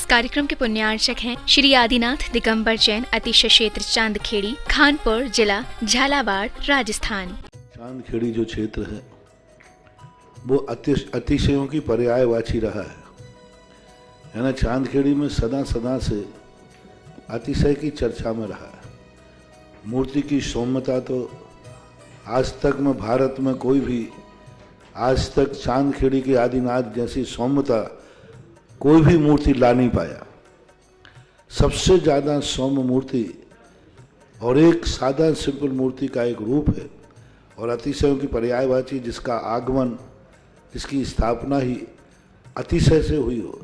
कार्यक्रम के पुण्यार्चक हैं श्री आदिनाथ दिगंबर जैन अतिशय क्षेत्र चांदखेड़ी, खानपुर जिला, झालावाड़, राजस्थान। चांदखेड़ी जो क्षेत्र है वो अतिशयों की पर्यायवाची रहा है ना। चांदखेड़ी में सदा से अतिशय की चर्चा में रहा है। मूर्ति की सौम्यता तो आज तक में भारत में कोई भी आज तक चांदखेड़ी के आदिनाथ जैसी सौम्यता कोई भी मूर्ति ला नहीं पाया। सबसे ज़्यादा सौम्य मूर्ति और एक सादा सिंपल मूर्ति का एक रूप है और अतिशयों की पर्यायवाची जिसका आगमन, जिसकी स्थापना ही अतिशय से हुई हो,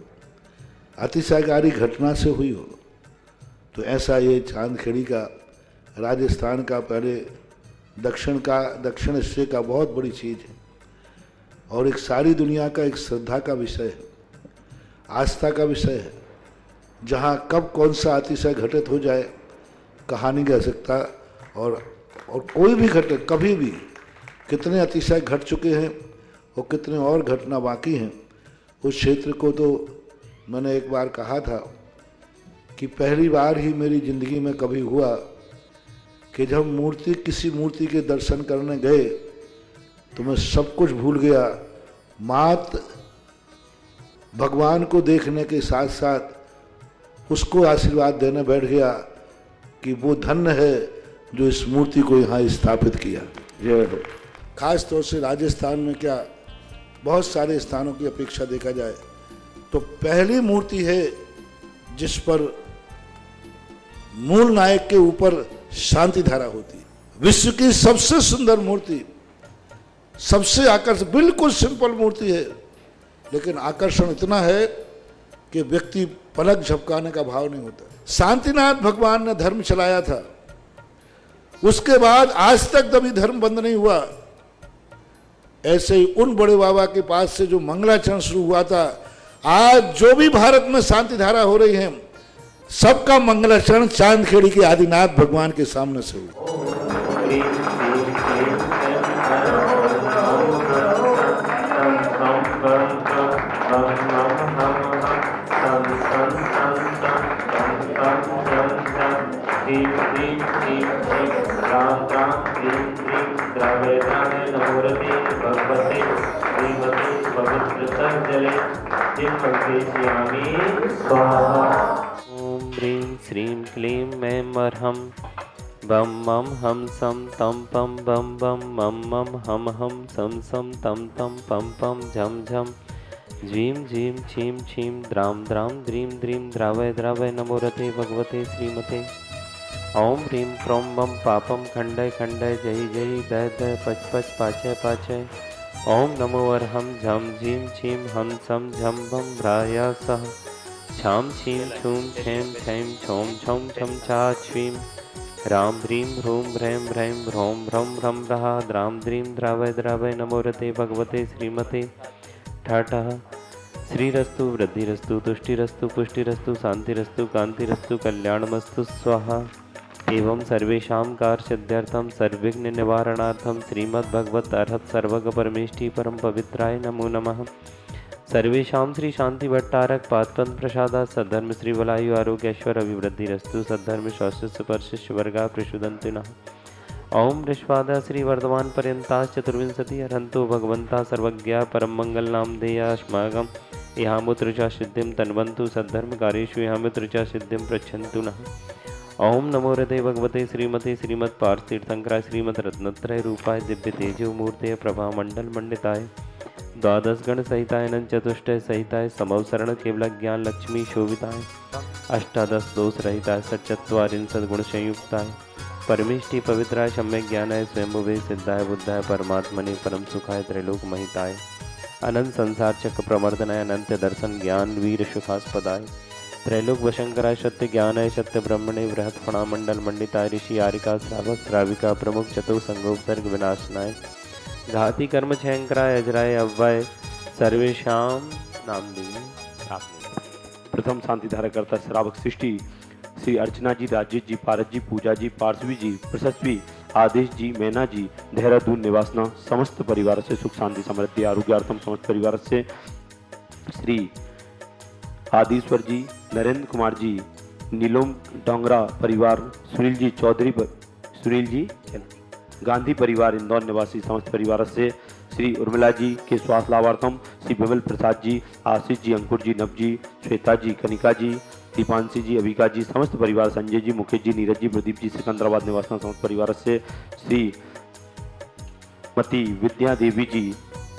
अतिशयकारी घटना से हुई हो, तो ऐसा ये चांदखेड़ी का राजस्थान का पहले दक्षिण हिस्से का बहुत बड़ी चीज़ है और एक सारी दुनिया का एक श्रद्धा का विषय है, आस्था का विषय है। जहाँ कब कौन सा अतिशय घटित हो जाए कहा नहीं जा सकता और कोई भी घटना कभी भी कितने अतिशय घट चुके हैं और कितने और घटना बाकी हैं। उस क्षेत्र को तो मैंने एक बार कहा था कि पहली बार ही मेरी ज़िंदगी में कभी हुआ कि जब किसी मूर्ति के दर्शन करने गए तो मैं सब कुछ भूल गया। मात्र भगवान को देखने के साथ साथ उसको आशीर्वाद देने बैठ गया कि वो धन्य है जो इस मूर्ति को यहाँ स्थापित किया। खास तौर से राजस्थान में क्या बहुत सारे स्थानों की अपेक्षा देखा जाए तो पहली मूर्ति है जिस पर मूल नायक के ऊपर शांति धारा होती है। विश्व की सबसे सुंदर मूर्ति, सबसे आकर्षक, बिल्कुल सिंपल मूर्ति है लेकिन आकर्षण इतना है कि व्यक्ति पलक झपकाने का भाव नहीं होता। शांतिनाथ भगवान ने धर्म चलाया था, उसके बाद आज तक कभी धर्म बंद नहीं हुआ। ऐसे ही उन बड़े बाबा के पास से जो मंगलाचरण शुरू हुआ था, आज जो भी भारत में शांति धारा हो रही है सबका मंगलाचरण चांदखेड़ी के आदिनाथ भगवान के सामने से हुआ। ओम ह्रीं श्रीं क्लीं ऐं अर्हं बम मम हम सम तम पम बम बम मम मम हम सम सम तम तम पम पम झम झम ज्वीं जीं छीं छीं द्रां द्रां द्रीं द्रीं द्रावय द्रावय नमो रते भगवते श्रीमते। ओम ह्रीं प्रों बम पापम खंडय खंडय जय जय दय दय पच पच पाचय पाचय। ओम नमो अर्हं झम झीं छीं हम सम झम बम भ्राया सह छाम छीं छूं छें छैं छौं छौं छम छा छ्वीं राम ह्रीं ह्रूं ह्रैं ह्रैं ह्रौं ह्रौं ह्रम रहा द्रां द्रीं द्रावय द्रावय नमो रते भगवते श्रीमते। ठाठः श्रीरस्तु वृद्धिरस्तु तुष्टिरस्तु पुष्टिरस्तु शांतिरस्तु कांतिरस्तु कल्याणमस्तु स्वाहा। एवं सर्वेषां कार्यसिद्ध्यर्थं सर्वविघ्न निवारणार्थं श्रीमद्भगवत अर्हत सर्वग परमेष्टि परम पवित्राय नमो नमः। सर्वेषां श्री शांति भट्टारक पादपद्म प्रसादा सद्धर्म श्री बलायु आरोग्य ऐश्वर्य अभिवृद्धिरस्तु सद्धर्म स्वास्थ्य परशिष्य वर्गा प्रसुदन्तु नः। ओम ऋष्वादा श्री वर्धमान पर्यंता चतुर्विंशति अर्हन्तो भगवन्ता सर्वज्ञा परम मंगल नामधेया अस्माकं इहामुत्र च सिद्धिं तन्वन्तु सद्धर्म कार्येषु इहामुत्र च सिद्धिं प्रच्छन्तु नः। ओम नमो हृदय भगवते श्रीमते श्रीमत् पार्थ तीर्थंकराय श्रीमद रत्नत्रय रूपाय दिव्य तेजो मूर्ते प्रभा मंडल मंडिताय द्वादश गण सहिताय अनंत चतुष्टय सहिताय समवसरण केवल ज्ञान लक्ष्मी शोभिताय अष्टादश दोष रहिताय सच्चत्वारिंशत् गुण संयुक्ताय परमेष्टि पवित्राय सम्यक ज्ञानाय स्वयंभुवे सिद्धाय बुद्धाय परमात्मने परम सुखाय त्रैलोक महिताय अनंत संसार चक्र प्रमर्दनाय अनंत दर्शन ज्ञान वीर सुखास्पदाय त्रैलोक वशंकराय सत्य ज्ञानाय सत्य ब्रह्मणे बृहत् फणा मंडल मंडिताय ऋषि आरिका श्रावक श्राविका प्रमुख चतुर्संगोपसर्ग विनाशनाय घाती कर्म छयंकराय अजराय अव्वय सर्वेशां नामदेव। प्रथम शांति धारा करता श्रावक सृष्टि श्री अर्चना जी, राजेश जी, पारस जी, पूजा जी, पार्श्वी जी, प्रशस्वी, आदेश जी, मैना जी, देहरादून निवासना समस्त परिवार से सुख शांति समृद्धि आरोग्यार्थम समस्त परिवार से श्री आदिश्वर जी, नरेंद्र कुमार जी नीलोम डोंगरा परिवार, सुनील जी चौधरी सुनील जी गांधी परिवार इंदौर निवासी समस्त परिवार से श्री उर्मिला जी के स्वास्थ्य लाभार्थम श्री विमल प्रसाद जी, आशीष जी, अंकुर जी, नव जी, श्वेता जी, कनिका जी, दीपांशी जी, अभिका जी, समस्त परिवार, संजय जी, मुकेश जी, नीरज जी, प्रदीप जी, सिकंदराबाद निवासी समस्त परिवार से श्री मती विद्या देवी जी,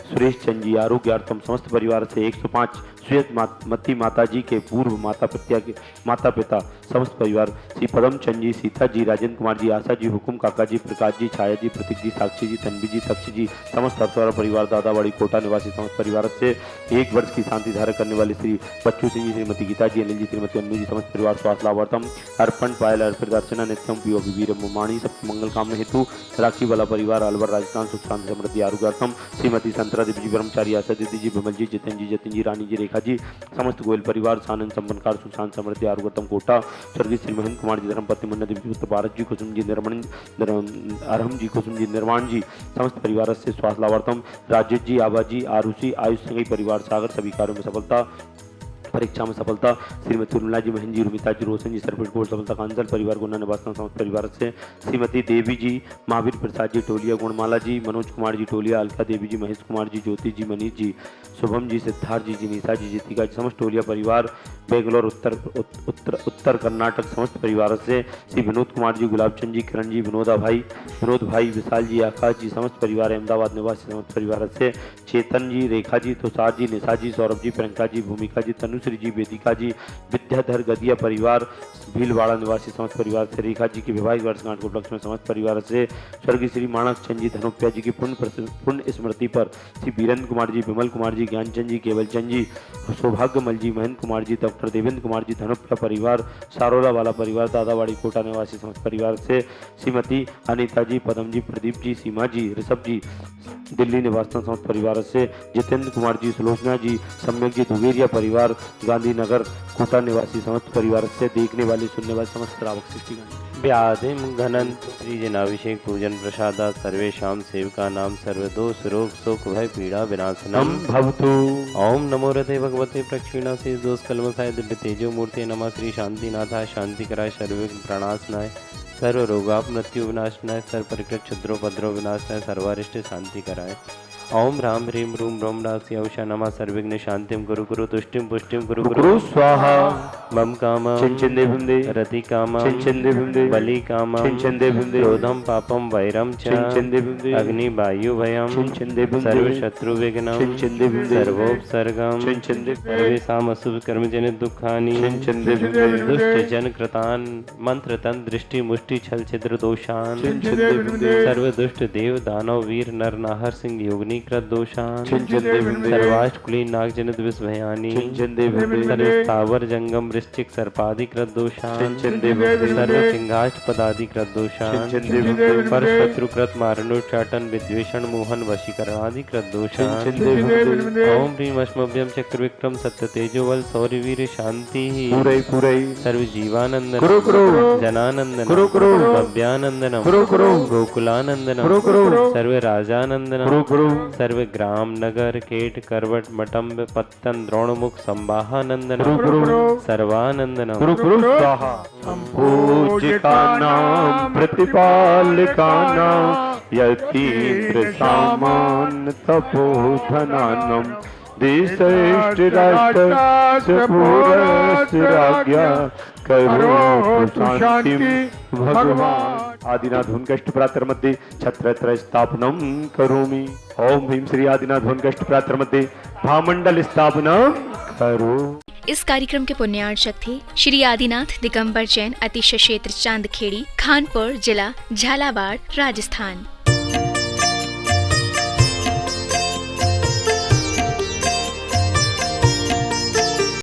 सुरेश चंद जी, आरोग्यार्थम समस्त परिवार से 105 श्वेत मती माता जी के पूर्व माता पिता समस्त परिवार, श्री पदम चंद जी, सीता जी, राजेंद्र कुमार जी, आशा जी, हुकुम काका जी, प्रकाश जी, छाया जी, प्रतीक जी, साक्षी जी, तन्वी जी, तक्षी जी, समस्त अफसर परिवार, दादावाड़ी कोटा निवासी समस्त परिवार से 1 वर्ष की शांति धारण करने वाले श्री बच्चू सिंह जी, श्रीमती गीता जी, अनिल जी, श्रीमती अन्नू जी, समस्त परिवार स्वास्थ्य लाभार्थम अर्पण पायल अर्पित अर्चना नित्यम पीओ वीर मुमाणी सबकी मंगल कामना हेतु राखी वाला परिवार अलवर राजस्थान सुख शांति समृद्धि आरोग्यार्थम श्रीमती संतरा देवी जी, ब्रह्मचारी, आशा दीदी जी, विमल जी, जितेन जी, जतिन जी, रानी जी, रेखा जी, समस्त गोयल परिवार, सानंद संपन्नकार सुख शांति समृद्धि आरोग्यतम कोटा, स्वर्गीय श्री महेंद्र कुमार जी, धर्मपति मुन्ना देवी जी, भारत जी, कुसुम जी, निर्मण अरहम जी, कुसुम जी, निर्माण जी, समस्त परिवार से स्वास्थ्य लाभार्थम राजेश जी, आभा जी, आरुषि, आयुष संघी परिवार, सागर सभी कार्यों में सफलता, परीक्षा में सफलता, श्रीमती उर्मिला जी, महेंद्र जी, रुमिता जी, रोशन जी, सरपंच कोट सफलता, कांचल परिवार गुना निवासन समस्त परिवार से श्रीमती देवी जी, महावीर प्रसाद जी टोलिया, गुणमाला जी, मनोज कुमार जी टोलिया, अलका देवी जी, महेश कुमार जी, ज्योति जी, मनीष जी, शुभम जी, सिद्धार्थ जी, निशा जी, जितिका जी, समस्त टोलिया परिवार, बेंगलोर उत्तर कर्नाटक समस्त परिवार से श्री विनोद कुमार जी, गुलाब चंद जी, किरण जी, विनोद भाई, विशाल जी, आकाश जी, समस्त परिवार, अहमदाबाद निवासी समस्त परिवार से चेतन जी, रेखा जी, तुषार जी, निशा जी, सौरभ जी, प्रियंका जी, भूमिका जी, तनुश्री जी, वेदिका जी, विद्याधर गदिया परिवार, भीलवाड़ा निवासी समस्त परिवार से रेखा जी की विवाहिक वर्षगांठ के उपलक्ष्य में समस्त परिवार से स्वर्गीय श्री माणक चंद जी, धनुप्या जी की पुण्य स्मृति पर श्री वीरेंद्र कुमार जी, विमल कुमार जी, ज्ञानचंद जी, केवल चंद जी, सौभाग्यमल जी, महेंद्र कुमार जी, डॉक्टर देवेंद्र कुमार जी, धनुप्या परिवार, सारोला वाला परिवार, दादावाड़ी कोटा निवासी समस्त परिवार से श्रीमती अनिता जी, पदम जी, प्रदीप जी, सीमा जी, ऋषभ जी, दिल्ली निवासी समस्त परिवार से जितेंद्र कुमार जी, सुलोचना जी, सम्यक जी, दुवेरिया परिवार, गांधीनगर कोटा निवासी समस्त परिवार से देखने वाले सुनने वाले समस्त श्रावक सृष्टिगण व्याधिम घनंत श्रीजनाभिषेक पूजन प्रसादा सर्वेषां सेवकानां सर्वदोष रोग शोक भय पीड़ा विनाशनम भवतु। ओम नमो रते भगवते प्रक्षिणासे दोष कलमसाय दिव्य तेजो मूर्ति नमः श्री शांतिनाथाय शांतिकराय सर्वविघ्न प्रणाशनाय सर्व रोगाप मृत्यु विनाशनाय सर्व परिकृत क्षुद्रोपद्रव विनाशनाय सर्वारिष्ट शांति कराय। ओम राम ह्रीं रूम रोम रास्य औषा नमः सर्वविघ्न शांतिम गुरु गुरु तुष्टिम पुष्टिम गुरु गुरु स्वाहा मम काम चिंचन्दे भिंदे रति काम चिंचन्दे भिंदे बलि काम चिंचन्दे भिंदे क्रोधम पापम वैरम च चिंचन्दे भिंदे अग्नि वायु भयम चिंचन्दे भिंदे सर्व शत्रु विघ्नम चिंचन्दे भिंदे सर्वोपसर्गम चिंचन्दे सर्वेषां अशुभ कर्म जनित दुखानि चिंचन्दे भिंदे दुष्ट जन कृतान मंत्र तंत्र दृष्टि मुष्टि छल छिद्र दोषान चिंचन्दे भिंदे सर्व दुष्ट देव दानव वीर नर नाहर सिंह योगिनी कृत दोषान चिंचन्दे भिंदे सर्वाष्ट कुलीन नाग जनित विषभयानि चिंचन्दे भिंदे सर्व स्थावर जंगम वृश्चिक सर्पादि कृत दोषान चिंचन्दे भिंदे सर्व सिंहाष्ट पदादि कृत दोषान चिंचन्दे भिंदे पर शत्रु कृत मारणोच्चाटन विद्वेषण मोहन वशीकरणादि कृत दोषान चिंचन्दे भिंदे ओम ह्रीं अश्मभ्यम चक्र विक्रम सत्य तेजो बल शौर्य वीर शांति पूरे सर्व जीवानंदन गुरु गुरु जनानंदन गुरु गुरु भव्यानंदनम गुरु गुरु गोकुलानंदनम गुरु गुरु सर्व राजानंदनम गुरु गुरु सर्व ग्राम नगर केट करवट मटम्ब पत्तन द्रोणमुख संवाहानंदनम गुरु गुरु सर्वानंदनम गुरु गुरु स्वाहा पूजिकानां प्रतिपालकानां यतीन्द्र सामान तपोधनानं देशेष्ट राष्ट्र राज्ञा करो शांति भगवान आदिनाथ हुनकष्ट प्रातर मध्ये छत्रत्र स्थापनम करोमि। ओम ह्रीं श्री आदिनाथ हुनकष्ट प्रातर मध्ये भामंडल स्थापनम करो। इस कार्यक्रम के पुण्यार्चक थे श्री आदिनाथ दिगंबर जैन अतिशय क्षेत्र चांदखेड़ी, खानपुर जिला, झालावाड़, राजस्थान।